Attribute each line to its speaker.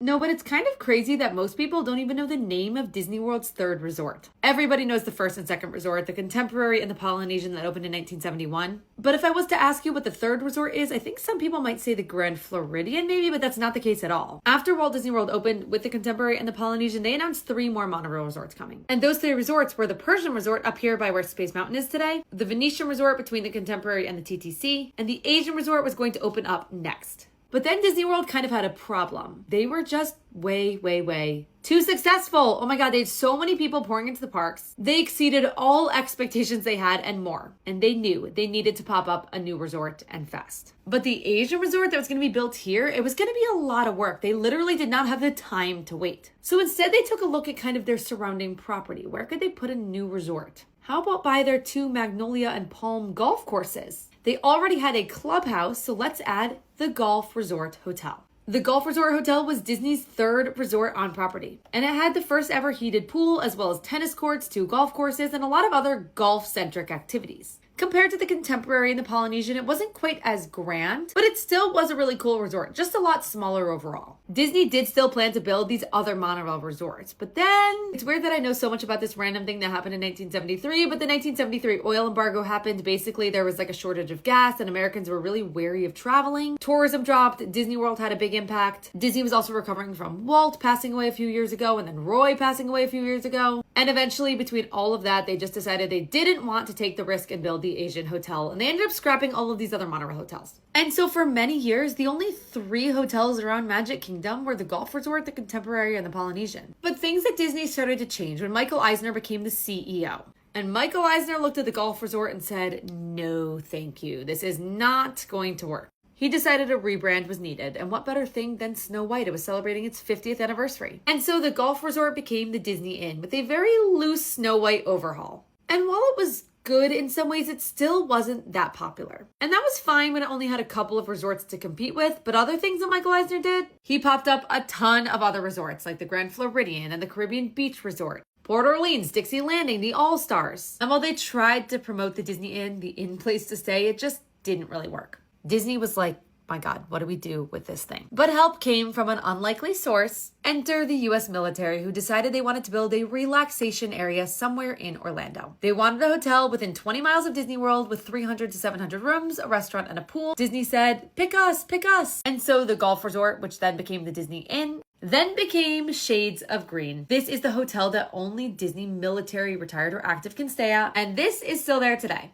Speaker 1: No, but it's kind of crazy that most people don't even know the name of Disney World's third resort. Everybody knows the first and second resort, the Contemporary and the Polynesian that opened in 1971. But if I was to ask you what the third resort is, I think some people might say the Grand Floridian maybe, but that's not the case at all. After Walt Disney World opened with the Contemporary and the Polynesian, they announced 3 more monorail resorts coming. And those 3 resorts were the Persian Resort up here by where Space Mountain is today, the Venetian Resort between the Contemporary and the TTC, and the Asian Resort was going to open up next. But then Disney World kind of had a problem. They were just way too successful. Oh my God, they had so many people pouring into the parks. They exceeded all expectations they had and more. And they knew they needed to pop up a new resort and fast. But the Asian resort that was going to be built here, it was going to be a lot of work. They literally did not have the time to wait. So instead they took a look at kind of their surrounding property. Where could they put a new resort? How about by their 2 Magnolia and Palm golf courses? They already had a clubhouse, so let's add the Golf Resort Hotel. The Golf Resort Hotel was Disney's 3rd resort on property, and it had the first ever heated pool, as well as tennis courts, 2 golf courses, and a lot of other golf-centric activities. Compared to the Contemporary and the Polynesian, it wasn't quite as grand, but it still was a really cool resort, just a lot smaller overall. Disney did still plan to build these other monorail resorts, but then it's weird that I know so much about this random thing that happened in 1973, but the 1973 oil embargo happened. Basically, there was like a shortage of gas and Americans were really wary of traveling. Tourism dropped. Disney World had a big impact. Disney was also recovering from Walt passing away a few years ago and then Roy passing away a few years ago. And eventually, between all of that, they just decided they didn't want to take the risk and build the Asian hotel, and they ended up scrapping all of these other monorail hotels. And so for many years, the only 3 hotels around Magic Kingdom were the Golf Resort, the Contemporary, and the Polynesian. But things at Disney started to change when Michael Eisner became the CEO. And Michael Eisner looked at the Golf Resort and said, "No, thank you. This is not going to work." He decided a rebrand was needed, and what better thing than Snow White? It was celebrating its 50th anniversary. And so the Golf Resort became the Disney Inn with a very loose Snow White overhaul. And while it was good in some ways, it still wasn't that popular. And that was fine when it only had a couple of resorts to compete with, but other things that Michael Eisner did, he popped up a ton of other resorts like the Grand Floridian and the Caribbean Beach Resort, Port Orleans, Dixie Landing, the All-Stars. And while they tried to promote the Disney Inn, the inn place to stay, it just didn't really work. Disney was like, my God, what do we do with this thing? But help came from an unlikely source. Enter the US military, who decided they wanted to build a relaxation area somewhere in Orlando. They wanted a hotel within 20 miles of Disney World with 300 to 700 rooms, a restaurant, and a pool. Disney said, pick us, pick us. And so the Golf Resort, which then became the Disney Inn, then became Shades of Green. This is the hotel that only Disney military, retired or active, can stay at, and this is still there today.